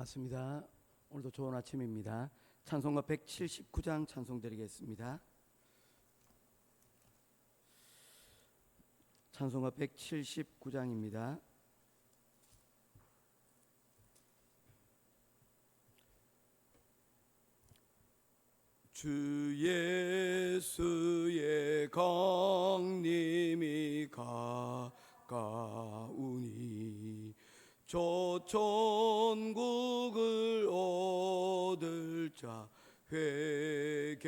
맞습니다. 오늘도 좋은 아침입니다. 찬송가 179장 찬송 드리겠습니다. 찬송가 179장입니다. 주 예수의 강림이 가까우니 저 천국을 얻을 자 회개하라.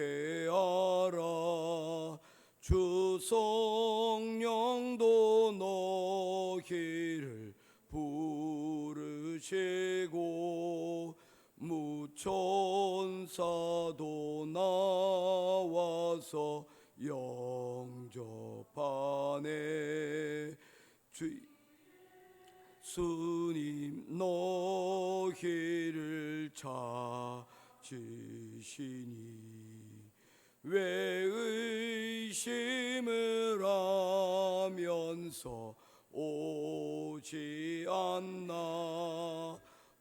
주 성령도 너희를 부르시고 무천사도 나와서 영접하네. 주님 너희를 찾으시니 왜 의심을 하면서 오지 않나.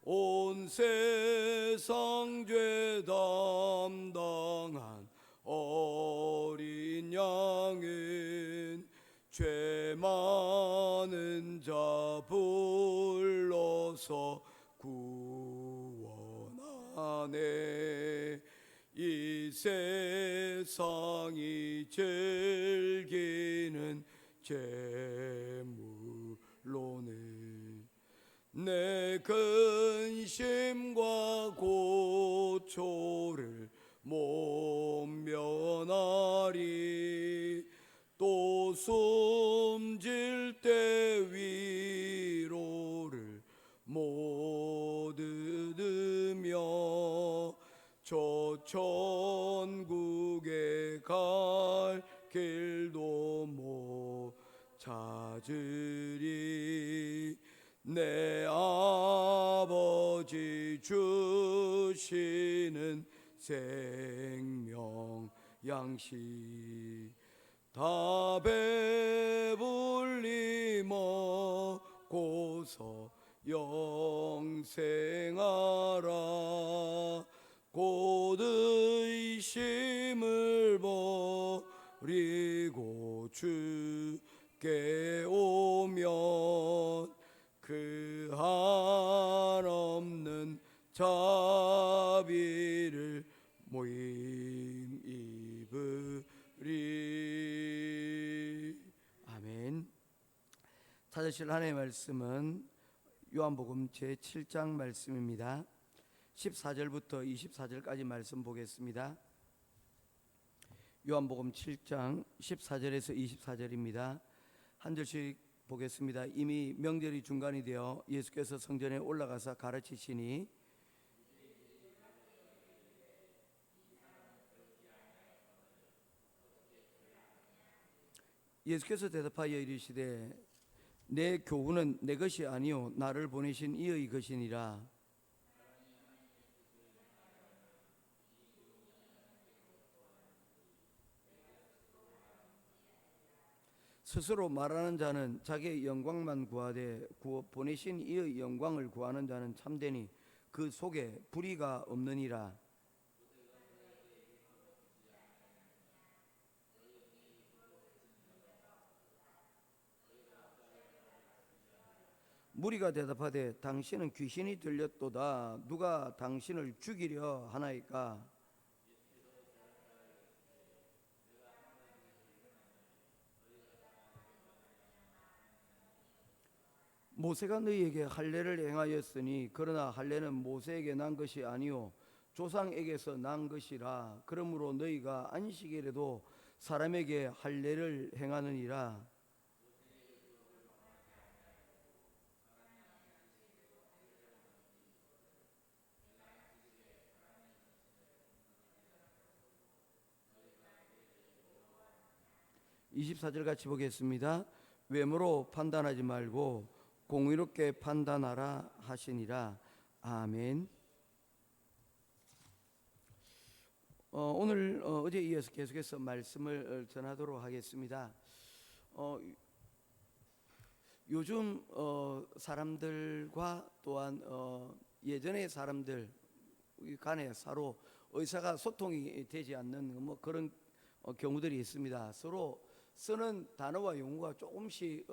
온 세상 죄 담당한 어린 양은 죄 많은 자 불러서 구원하네. 이 세상이 즐기는 재물로는 내 근심과 고초를 못 면하리. 또 숨질 때 위로를 못 얻으며 저 천국에 갈 길도 못 찾으리. 내 아버지 주시는 생명 양식 다 배불리 먹고서 영생하라. 곧 의심을 버리고 주께 오면 그 한없는 자비를 모임 입으리. 아멘. 찾으실 하나님의 말씀은 요한복음 제7장 말씀입니다. 14절부터 24절까지 말씀 보겠습니다. 요한복음 7장 14절에서 24절입니다. 한 절씩 보겠습니다. 이미 명절이 중간이 되어 예수께서 성전에 올라가서 가르치시니 예수께서 대답하여 이르시되 내 교훈은 내 것이 아니요 나를 보내신 이의 것이니라. 스스로 말하는 자는 자기의 영광만 구하되 보내신 이의 영광을 구하는 자는 참되니 그 속에 불의가 없느니라. 무리가 대답하되 당신은 귀신이 들렸도다. 누가 당신을 죽이려 하나이까? 모세가 너희에게 할례를 행하였으니 그러나 할례는 모세에게 난 것이 아니요 조상에게서 난 것이라. 그러므로 너희가 안식일에도 사람에게 할례를 행하느니라. (24절) 같이 보겠습니다. 외모로 판단하지 말고 공의롭게 판단하라 하시니라. 아멘. 오늘 어제 이어서 계속해서 말씀을 전하도록 하겠습니다. 요즘 사람들과 또한 예전의 사람들 간에 서로 의사가 소통이 되지 않는 뭐 그런 경우들이 있습니다. 서로 쓰는 단어와 용어가 조금씩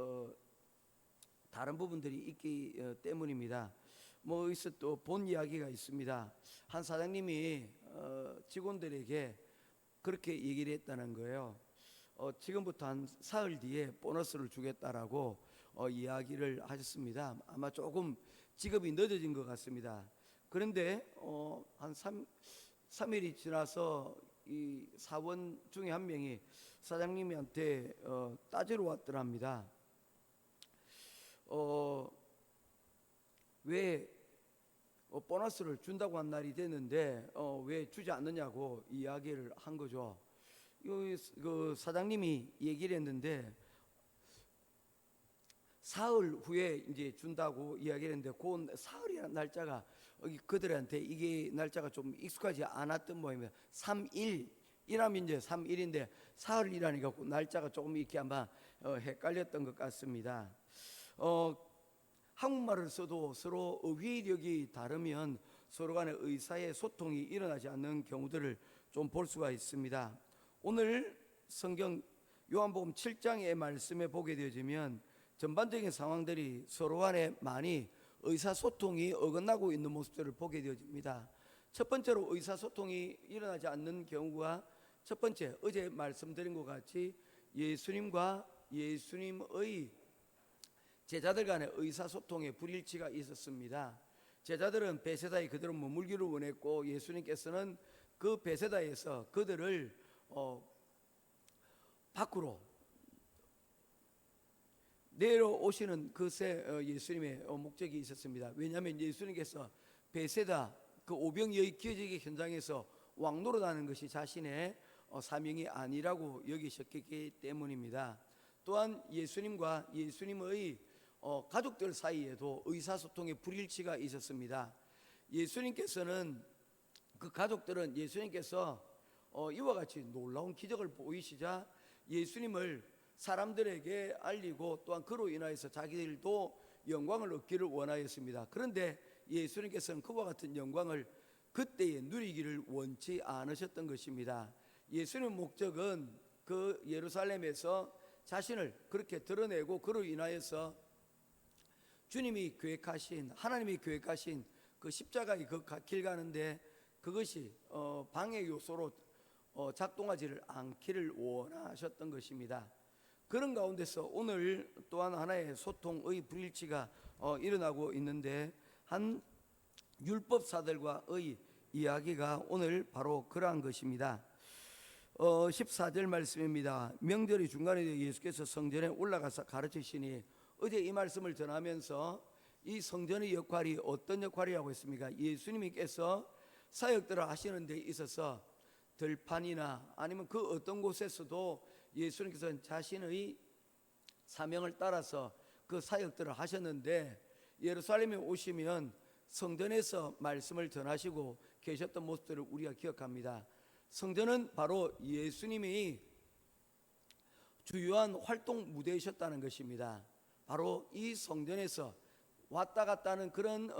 다른 부분들이 있기 때문입니다. 뭐 여기서 또 본 이야기가 있습니다. 한 사장님이 직원들에게 그렇게 얘기를 했다는 거예요. 지금부터 한 사흘 뒤에 보너스를 주겠다라고 이야기를 하셨습니다. 아마 조금 지급이 늦어진 것 같습니다. 그런데 한 3일이 지나서 이 사원 중에 한 명이 사장님한테 따지러 왔더랍니다. 왜 보너스를 준다고 한 날이 됐는데 왜 주지 않느냐고 이야기를 한 거죠. 그 사장님이 얘기를 했는데 사흘 후에 이제 준다고 이야기를 했는데 그 사흘이라는 날짜가 그들한테 이게 날짜가 좀 익숙하지 않았던 모양입니다. 3일이라면 이제 3일인데 사흘이라니까 그 날짜가 조금 이렇게 아마 헷갈렸던 것 같습니다. 한국말을 써도 서로 어휘력이 다르면 서로 간의 의사의 소통이 일어나지 않는 경우들을 좀 볼 수가 있습니다. 오늘 성경 요한복음 7장의 말씀에 보게 되어지면 전반적인 상황들이 서로 간에 많이 의사소통이 어긋나고 있는 모습들을 보게 되어집니다. 첫 번째로 의사소통이 일어나지 않는 경우가 첫 번째, 어제 말씀드린 것 같이 예수님과 예수님의 제자들 간의 의사소통에 불일치가 있었습니다. 제자들은 베세다에 그대로 머물기를 원했고 예수님께서는 그 베세다에서 그들을 밖으로 내려오시는 그새 예수님의 목적이 있었습니다. 왜냐하면 예수님께서 베세다 그 오병이의 기적의 현장에서 왕노릇하는 것이 자신의 사명이 아니라고 여기셨기 때문입니다. 또한 예수님과 예수님의 가족들 사이에도 의사소통의 불일치가 있었습니다. 예수님께서는 그 가족들은 예수님께서 이와 같이 놀라운 기적을 보이시자 예수님을 사람들에게 알리고 또한 그로 인하여서 자기들도 영광을 얻기를 원하였습니다. 그런데 예수님께서는 그와 같은 영광을 그때에 누리기를 원치 않으셨던 것입니다. 예수님의 목적은 그 예루살렘에서 자신을 그렇게 드러내고 그로 인하여서 주님이 계획하신 하나님이 계획하신 그 십자가의 그 길 가는데 그것이 방해 요소로 작동하지를 않기를 원하셨던 것입니다. 그런 가운데서 오늘 또한 하나의 소통의 불일치가 일어나고 있는데 한 율법사들과의 이야기가 오늘 바로 그러한 것입니다. 14절 말씀입니다. 명절이 중간에 예수께서 성전에 올라가서 가르치시니 어제 이 말씀을 전하면서 이 성전의 역할이 어떤 역할이라고 했습니까? 예수님께서 사역들을 하시는 데 있어서 들판이나 아니면 그 어떤 곳에서도 예수님께서는 자신의 사명을 따라서 그 사역들을 하셨는데 예루살렘에 오시면 성전에서 말씀을 전하시고 계셨던 모습들을 우리가 기억합니다. 성전은 바로 예수님이 주요한 활동 무대이셨다는 것입니다. 바로 이 성전에서 왔다 갔다 하는 그런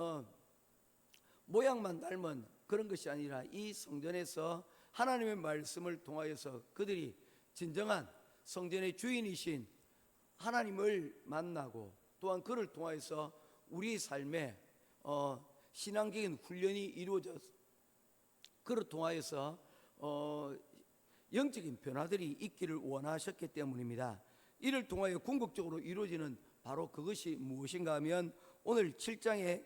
모양만 닮은 그런 것이 아니라 이 성전에서 하나님의 말씀을 통하여서 그들이 진정한 성전의 주인이신 하나님을 만나고 또한 그를 통하여서 우리 삶에 신앙적인 훈련이 이루어져 그를 통하여서 영적인 변화들이 있기를 원하셨기 때문입니다. 이를 통하여 궁극적으로 이루어지는 바로 그것이 무엇인가 하면 오늘 7장의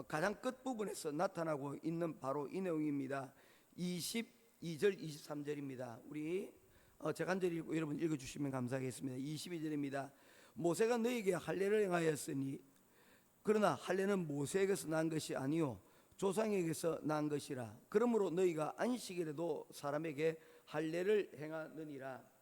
가장 끝부분에서 나타나고 있는 바로 이 내용입니다. 22절 23절입니다. 우리 제가 한 절 읽고 여러분 읽어주시면 감사하겠습니다. 22절입니다. 모세가 너에게 할례를 행하였으니 그러나 할례는 모세에게서 난 것이 아니요 조상에게서 난 것이라. 그러므로 너희가 안식일에도 사람에게 할례를 행하느니라.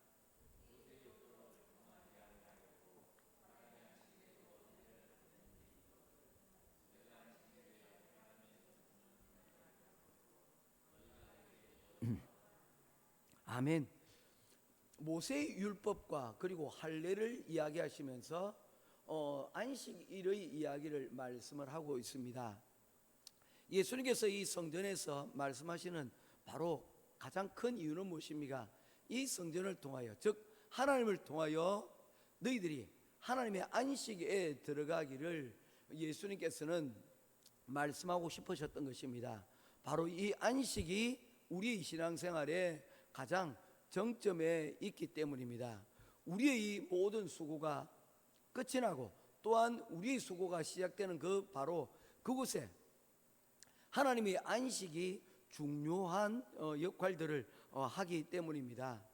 아멘. 모세의 율법과 그리고 할례를 이야기하시면서 안식일의 이야기를 말씀을 하고 있습니다. 예수님께서 이 성전에서 말씀하시는 바로 가장 큰 이유는 무엇입니까? 이 성전을 통하여, 즉 하나님을 통하여 너희들이 하나님의 안식에 들어가기를 예수님께서는 말씀하고 싶으셨던 것입니다. 바로 이 안식이 우리의 신앙생활의 가장 정점에 있기 때문입니다. 우리의 이 모든 수고가 끝이 나고 또한 우리의 수고가 시작되는 그 바로 그곳에 하나님의 안식이 중요한 역할들을 하기 때문입니다.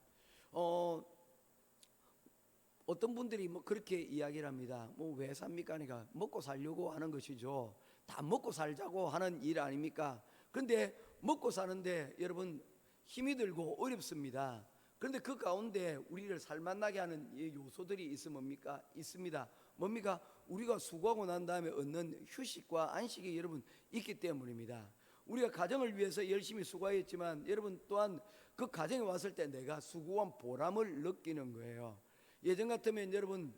어떤 분들이 뭐 그렇게 이야기를 합니다. 뭐 왜 삽니까? 그러니까 먹고 살려고 하는 것이죠. 다 먹고 살자고 하는 일 아닙니까? 그런데 먹고 사는데 여러분 힘이 들고 어렵습니다. 그런데 그 가운데 우리를 살만나게 하는 요소들이 있습니다. 뭡니까? 우리가 수고하고 난 다음에 얻는 휴식과 안식이 여러분 있기 때문입니다. 우리가 가정을 위해서 열심히 수고했지만 여러분 또한 그 가정에 왔을 때 내가 수고한 보람을 느끼는 거예요. 예전 같으면 여러분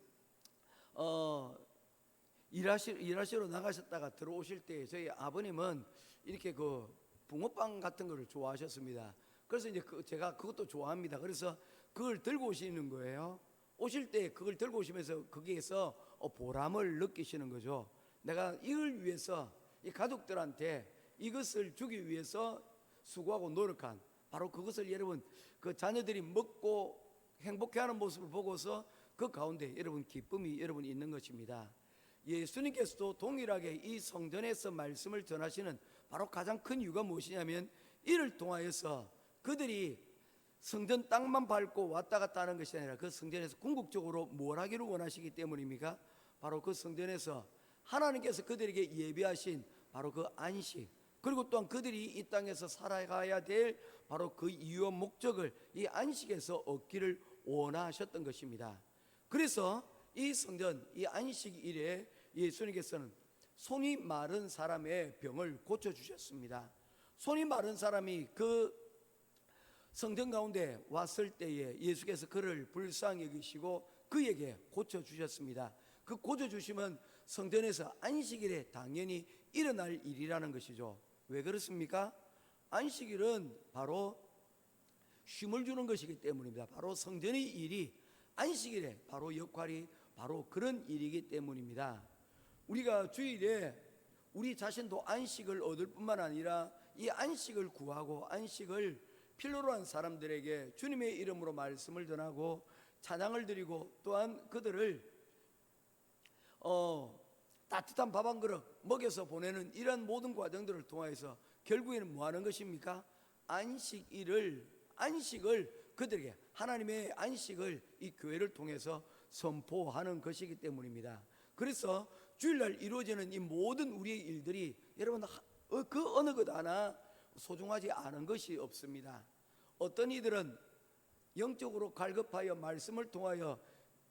일하시러 나가셨다가 들어오실 때 저희 아버님은 이렇게 그 붕어빵 같은 거를 좋아하셨습니다. 그래서 이제 제가 그것도 좋아합니다. 그래서 그걸 들고 오시는 거예요. 오실 때 그걸 들고 오시면서 거기에서 보람을 느끼시는 거죠. 내가 이걸 위해서 이 가족들한테 이것을 주기 위해서 수고하고 노력한 바로 그것을 여러분 그 자녀들이 먹고 행복해하는 모습을 보고서 그 가운데 여러분 기쁨이 여러분 있는 것입니다. 예수님께서도 동일하게 이 성전에서 말씀을 전하시는 바로 가장 큰 이유가 무엇이냐면 이를 통하여서 그들이 성전 땅만 밟고 왔다 갔다 하는 것이 아니라 그 성전에서 궁극적으로 뭘 하기를 원하시기 때문입니까? 바로 그 성전에서 하나님께서 그들에게 예비하신 바로 그 안식, 그리고 또한 그들이 이 땅에서 살아가야 될 바로 그 이유와 목적을 이 안식에서 얻기를 원하셨던 것입니다. 그래서 이 성전, 이 안식일에 예수님께서는 손이 마른 사람의 병을 고쳐주셨습니다. 손이 마른 사람이 그 성전 가운데 왔을 때에 예수께서 그를 불쌍히 여기시고 그에게 고쳐주셨습니다. 그 고쳐주심은 성전에서 안식일에 당연히 일어날 일이라는 것이죠. 왜 그렇습니까? 안식일은 바로 쉼을 주는 것이기 때문입니다. 바로 성전의 일이 안식일에 바로 역할이 바로 그런 일이기 때문입니다. 우리가 주일에 우리 자신도 안식을 얻을 뿐만 아니라 이 안식을 구하고 안식을 필요로 한 사람들에게 주님의 이름으로 말씀을 전하고 찬양을 드리고 또한 그들을 따뜻한 밥 한 그릇 먹여서 보내는 이런 모든 과정들을 통해서 결국에는 뭐 하는 것입니까? 안식을 그들에게 하나님의 안식을 이 교회를 통해서 선포하는 것이기 때문입니다. 그래서 주일날 이루어지는 이 모든 우리의 일들이 여러분 그 어느 것 하나 소중하지 않은 것이 없습니다. 어떤 이들은 영적으로 갈급하여 말씀을 통하여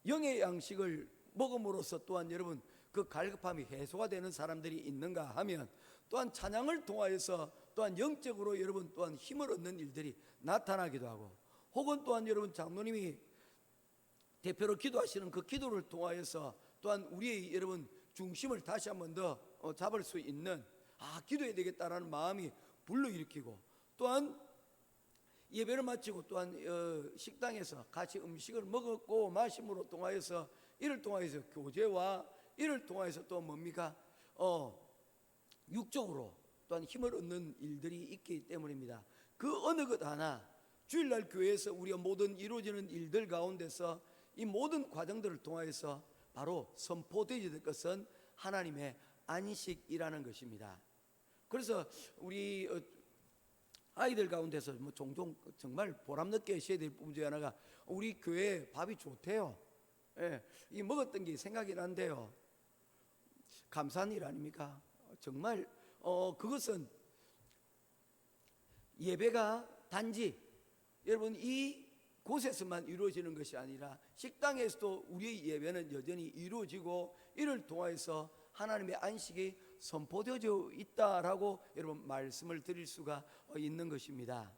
영의 양식을 먹음으로써 또한 여러분 그 갈급함이 해소가 되는 사람들이 있는가 하면 또한 찬양을 통하여서 또한 영적으로 여러분 또한 힘을 얻는 일들이 나타나기도 하고 혹은 또한 여러분 장로님이 대표로 기도하시는 그 기도를 통하여서 또한 우리의 여러분 중심을 다시 한번 더 잡을 수 있는 기도해야 되겠다라는 마음이 불러일으키고 또한 예배를 마치고 또한 식당에서 같이 음식을 먹었고 마심으로 통하여서 이를 통하여서 교제와 이를 통하여서 또 뭡니까? 육적으로 또한 힘을 얻는 일들이 있기 때문입니다. 그 어느 것 하나 주일날 교회에서 우리가 모든 이루어지는 일들 가운데서 이 모든 과정들을 통하여서 바로 선포되어야 될 것은 하나님의 안식이라는 것입니다. 그래서 우리 아이들 가운데서 뭐 종종 정말 보람늦게 하셔야 될 부분 중에 하나가 우리 교회 밥이 좋대요. 예, 이 먹었던 게 생각이 난대요. 감사한 일 아닙니까? 정말 그것은 예배가 단지 여러분 이 곳에서만 이루어지는 것이 아니라 식당에서도 우리의 예배는 여전히 이루어지고 이를 통해서 하나님의 안식이 선포되어져 있다라고 여러분 말씀을 드릴 수가 있는 것입니다.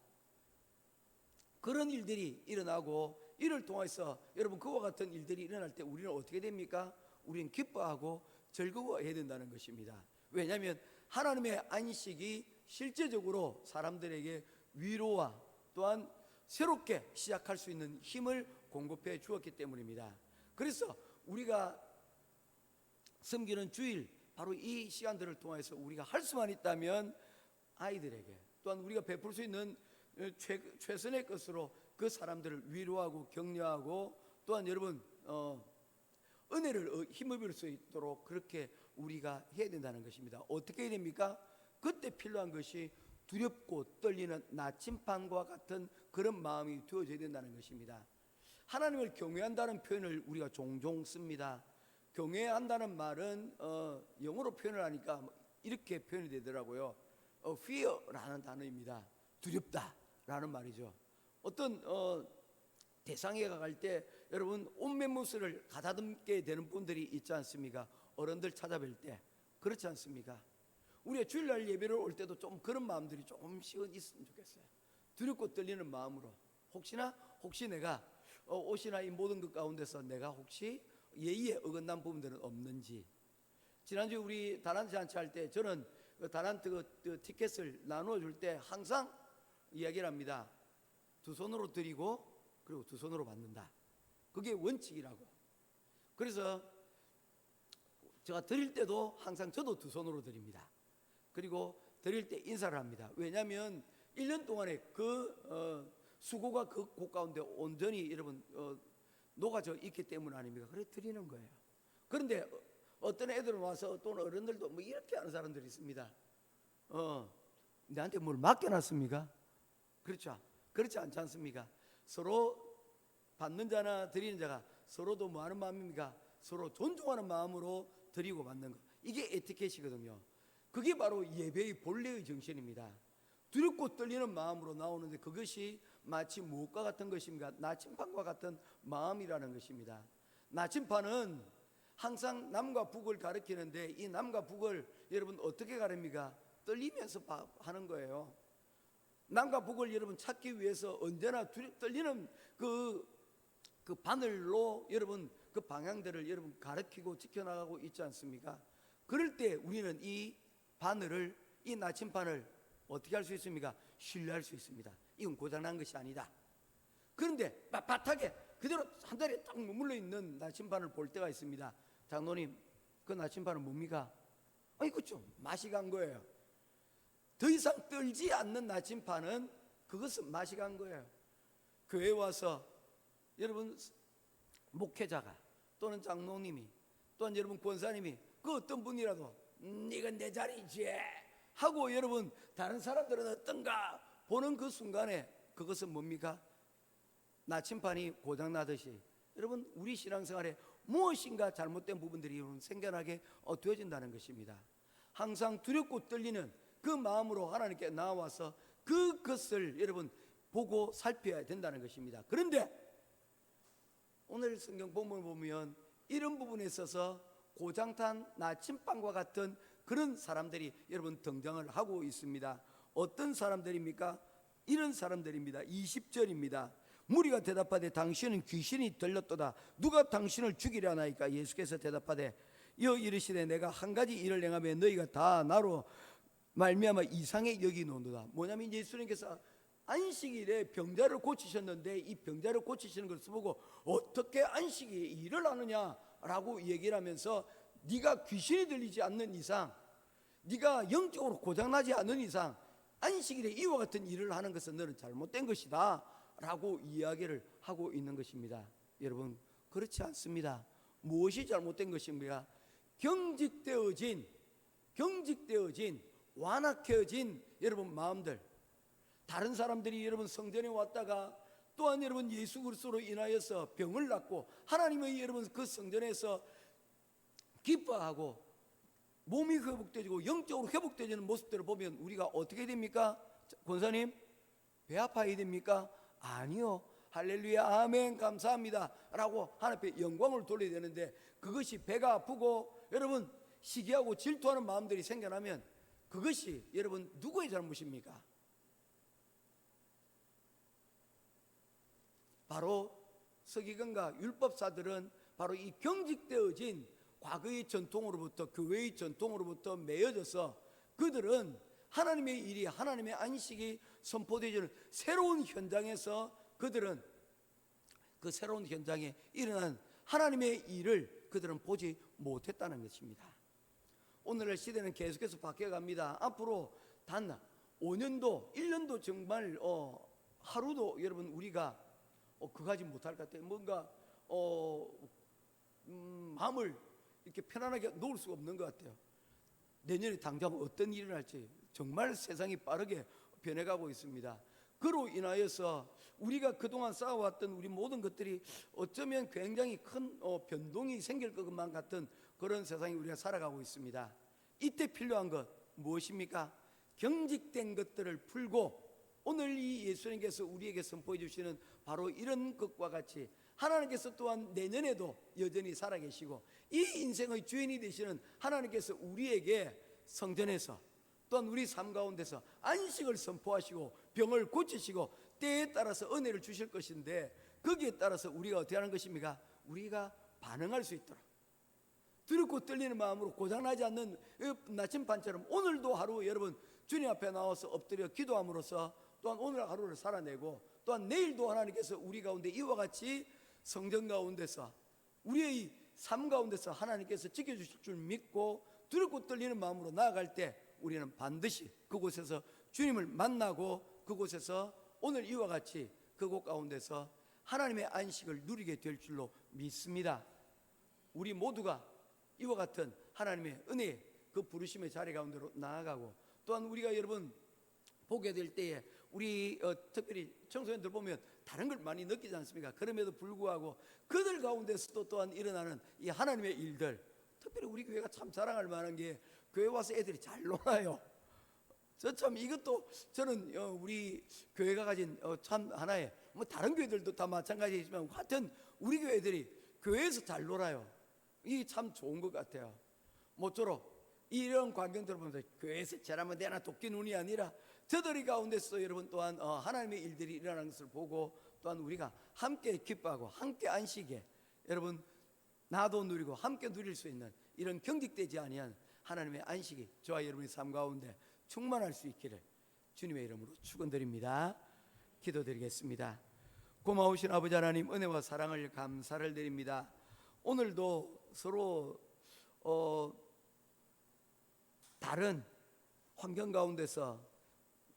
그런 일들이 일어나고 이를 통해서 여러분 그와 같은 일들이 일어날 때 우리는 어떻게 됩니까? 우리는 기뻐하고 즐거워해야 된다는 것입니다. 왜냐하면 하나님의 안식이 실제적으로 사람들에게 위로와 또한 새롭게 시작할 수 있는 힘을 공급해 주었기 때문입니다. 그래서 우리가 섬기는 주일, 바로 이 시간들을 통해서 우리가 할 수만 있다면 아이들에게 또한 우리가 베풀 수 있는 최선의 것으로 그 사람들을 위로하고 격려하고 또한 여러분 은혜를 힘입을 수 있도록 그렇게 우리가 해야 된다는 것입니다. 어떻게 해야 됩니까? 그때 필요한 것이 두렵고 떨리는 나침반과 같은 그런 마음이 되어져야 된다는 것입니다. 하나님을 경외한다는 표현을 우리가 종종 씁니다. 경외한다는 말은 영어로 표현을 하니까 이렇게 표현이 되더라고요. fear라는 단어입니다. 두렵다라는 말이죠. 어떤 대상에 갈 때 여러분 온면무술을 가다듬게 되는 분들이 있지 않습니까? 어른들 찾아뵐 때 그렇지 않습니까? 우리가 주일날 예배를 올 때도 좀 그런 마음들이 조금씩은 있으면 좋겠어요. 두렵고 떨리는 마음으로 혹시 내가 옷이나 이 모든 것 가운데서 내가 혹시 예의에 어긋난 부분들은 없는지. 지난주에 우리 다란트 잔치 할 때 저는 그 다란트 그 티켓을 나누어 줄 때 항상 이야기를 합니다. 두 손으로 드리고 그리고 두 손으로 받는다. 그게 원칙이라고. 그래서 제가 드릴 때도 항상 저도 두 손으로 드립니다. 그리고 드릴 때 인사를 합니다. 왜냐하면 1년 동안에 그 수고가 그 곳 가운데 온전히 여러분 녹아져 있기 때문 아닙니까? 그래 드리는 거예요. 그런데 어떤 애들은 와서 또는 어른들도 뭐 이렇게 하는 사람들이 있습니다. 내한테 뭘 맡겨놨습니까? 그렇죠? 그렇지 않지 않습니까? 서로 받는 자나 드리는 자가 서로도 뭐 하는 마음입니까? 서로 존중하는 마음으로 드리고 받는 것. 이게 에티켓이거든요. 그게 바로 예배의 본래의 정신입니다. 두렵고 떨리는 마음으로 나오는데 그것이 마치 무엇과 같은 것입니까? 나침반과 같은 마음이라는 것입니다. 나침반은 항상 남과 북을 가리키는데 이 남과 북을 여러분 어떻게 가립니까? 떨리면서 하는 거예요. 남과 북을 여러분 찾기 위해서 언제나 떨리는 그 바늘로 여러분 그 방향들을 여러분 가리키고 지켜나가고 있지 않습니까? 그럴 때 우리는 이 바늘을, 이 나침반을 어떻게 할 수 있습니까? 신뢰할 수 있습니다. 이건 고장난 것이 아니다. 그런데 바닥에 그대로 한 자리에 딱 머물러 있는 나침반을 볼 때가 있습니다. 장로님, 그 나침반은 뭡니까? 이거 좀 맛이 간 거예요. 더 이상 떨지 않는 나침반은 그것은 맛이 간 거예요. 교회에 와서 여러분 목회자가 또는 장로님이 또는 여러분 권사님이 그 어떤 분이라도 이건 내 자리지 하고 여러분 다른 사람들은 어떤가 보는 그 순간에 그것은 뭡니까? 나침반이 고장나듯이 여러분 우리 신앙생활에 무엇인가 잘못된 부분들이 생겨나게 되어진다는 것입니다. 항상 두렵고 떨리는 그 마음으로 하나님께 나와서 그것을 여러분 보고 살펴야 된다는 것입니다. 그런데 오늘 성경 본문을 보면 이런 부분에 있어서 고장탄 나침반과 같은 그런 사람들이 여러분 등장을 하고 있습니다. 어떤 사람들입니까? 이런 사람들입니다. 20절입니다. 무리가 대답하되 당신은 귀신이 들렸도다. 누가 당신을 죽이려 하나이까? 예수께서 대답하되 이어 이르시되 내가 한 가지 일을 행하면 너희가 다 나로 말미암아 이상히 여기노도다. 뭐냐면 예수님께서 안식일에 병자를 고치셨는데 이 병자를 고치시는 것을 보고 어떻게 안식일에 일을 하느냐라고 얘기를 하면서 네가 귀신이 들리지 않는 이상, 네가 영적으로 고장나지 않는 이상 안식일에 이와 같은 일을 하는 것은 너는 잘못된 것이다 라고 이야기를 하고 있는 것입니다. 여러분 그렇지 않습니다. 무엇이 잘못된 것입니까? 경직되어진 완악해진 여러분 마음들, 다른 사람들이 여러분 성전에 왔다가 또한 여러분 예수 그리스도로 인하여서 병을 낫고 하나님의 여러분 그 성전에서 기뻐하고 몸이 회복되고 영적으로 회복되는 모습들을 보면 우리가 어떻게 됩니까? 권사님 배 아파야 됩니까? 아니요. 할렐루야 아멘 감사합니다 라고 하나님 앞에 영광을 돌려야 되는데 그것이 배가 아프고 여러분 시기하고 질투하는 마음들이 생겨나면 그것이 여러분 누구의 잘못입니까? 바로 서기관과 율법사들은 바로 이 경직되어진 과거의 전통으로부터 교회의 전통으로부터 매여져서 그들은 하나님의 일이, 하나님의 안식이 선포되어지는 새로운 현장에서 그들은 그 새로운 현장에 일어난 하나님의 일을 그들은 보지 못했다는 것입니다. 오늘날 시대는 계속해서 바뀌어갑니다. 앞으로 단 5년도 1년도 정말 하루도 여러분 우리가 그가지 못할 것 같아요. 뭔가 마음을 이렇게 편안하게 놓을 수가 없는 것 같아요. 내년에 당장 어떤 일이 날지 정말 세상이 빠르게 변해가고 있습니다. 그로 인하여서 우리가 그동안 쌓아왔던 우리 모든 것들이 어쩌면 굉장히 큰 변동이 생길 것만 같은 그런 세상에 우리가 살아가고 있습니다. 이때 필요한 것 무엇입니까? 경직된 것들을 풀고 오늘 이 예수님께서 우리에게 선포해 주시는 바로 이런 것과 같이 하나님께서 또한 내년에도 여전히 살아계시고 이 인생의 주인이 되시는 하나님께서 우리에게 성전에서 또한 우리 삶 가운데서 안식을 선포하시고 병을 고치시고 때에 따라서 은혜를 주실 것인데 거기에 따라서 우리가 어떻게 하는 것입니까? 우리가 반응할 수 있도록 두렵고 떨리는 마음으로 고장나지 않는 나침반처럼 오늘도 하루 여러분 주님 앞에 나와서 엎드려 기도함으로써 또한 오늘 하루를 살아내고 또한 내일도 하나님께서 우리 가운데 이와 같이 성전 가운데서 우리의 삶 가운데서 하나님께서 지켜주실 줄 믿고 두렵고 떨리는 마음으로 나아갈 때 우리는 반드시 그곳에서 주님을 만나고 그곳에서 오늘 이와 같이 그곳 가운데서 하나님의 안식을 누리게 될 줄로 믿습니다. 우리 모두가 이와 같은 하나님의 은혜 그 부르심의 자리 가운데로 나아가고 또한 우리가 여러분 보게 될 때에 우리 특별히 청소년들 보면 다른 걸 많이 느끼지 않습니까? 그럼에도 불구하고 그들 가운데서도 또한 일어나는 이 하나님의 일들, 특별히 우리 교회가 참 자랑할 만한 게 교회 와서 애들이 잘 놀아요. 저 참 이것도 저는 우리 교회가 가진 참 하나의 뭐 다른 교회들도 다 마찬가지지만 하여튼 우리 교회들이 교회에서 잘 놀아요. 이게 참 좋은 것 같아요. 모쪼록 이런 광경들을 보면서 교회에서 잘하면 되나 도끼 눈이 아니라 저들이 가운데서 여러분 또한 하나님의 일들이 일어나는 것을 보고 또한 우리가 함께 기뻐하고 함께 안식에 여러분 나도 누리고 함께 누릴 수 있는 이런 경직되지 아니한 하나님의 안식이 저와 여러분의 삶 가운데 충만할 수 있기를 주님의 이름으로 축원드립니다. 기도드리겠습니다. 고마우신 아버지 하나님 은혜와 사랑을 감사를 드립니다. 오늘도 서로 다른 환경 가운데서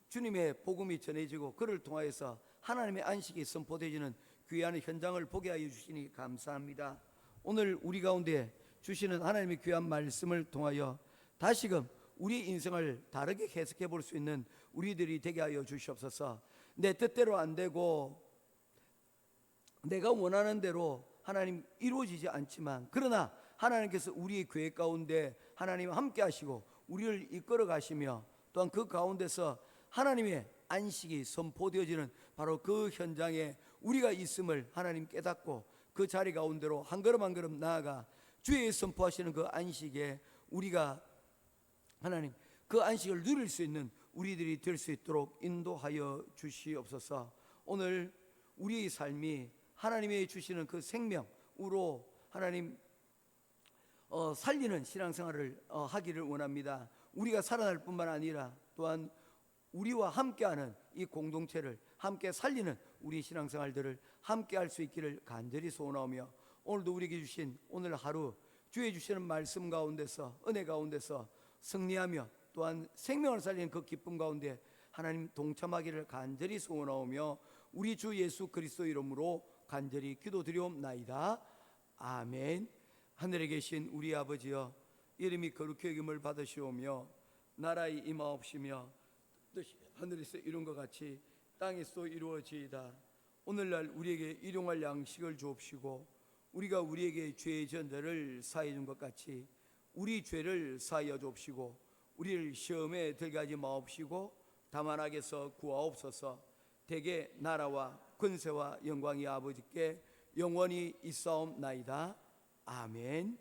주님의 복음이 전해지고 그를 통하여서 하나님의 안식이 선포되어지는 귀한 현장을 보게 하여 주시니 감사합니다. 오늘 우리 가운데 주시는 하나님의 귀한 말씀을 통하여 다시금 우리 인생을 다르게 해석해 볼 수 있는 우리들이 되게 하여 주시옵소서. 내 뜻대로 안 되고 내가 원하는 대로 하나님 이루어지지 않지만 그러나 하나님께서 우리의 교회 가운데 하나님 함께 하시고 우리를 이끌어 가시며 또한 그 가운데서 하나님의 안식이 선포되어지는 바로 그 현장에 우리가 있음을 하나님 깨닫고 그 자리 가운데로 한 걸음 한 걸음 나아가 주의 선포하시는 그 안식에 우리가 하나님 그 안식을 누릴 수 있는 우리들이 될 수 있도록 인도하여 주시옵소서. 오늘 우리의 삶이 하나님의 주시는 그 생명으로 하나님 살리는 신앙생활을 하기를 원합니다. 우리가 살아날 뿐만 아니라 또한 우리와 함께하는 이 공동체를 함께 살리는 우리 신앙생활들을 함께 할 수 있기를 간절히 소원하며 오늘도 우리에게 주신 오늘 하루 주의 주시는 말씀 가운데서 은혜 가운데서 승리하며 또한 생명을 살리는 그 기쁨 가운데 하나님 동참하기를 간절히 소원하오며 우리 주 예수 그리스도 이름으로 간절히 기도드리옵나이다. 아멘. 하늘에 계신 우리 아버지여 이름이 거룩히 여김을 받으시오며 나라의 임하옵시며 뜻이 하늘에서 이룬 것 같이 땅에서 이루어지이다. 오늘날 우리에게 일용할 양식을 주옵시고 우리가 우리에게 죄의 전제를 사해 준 것 같이 우리 죄를 사하여 주옵시고 우리를 시험에 들게 하지 마옵시고 다만 악에서 구하옵소서. 대개 나라와 권세와 영광이 아버지께 영원히 있사옵나이다. 아멘.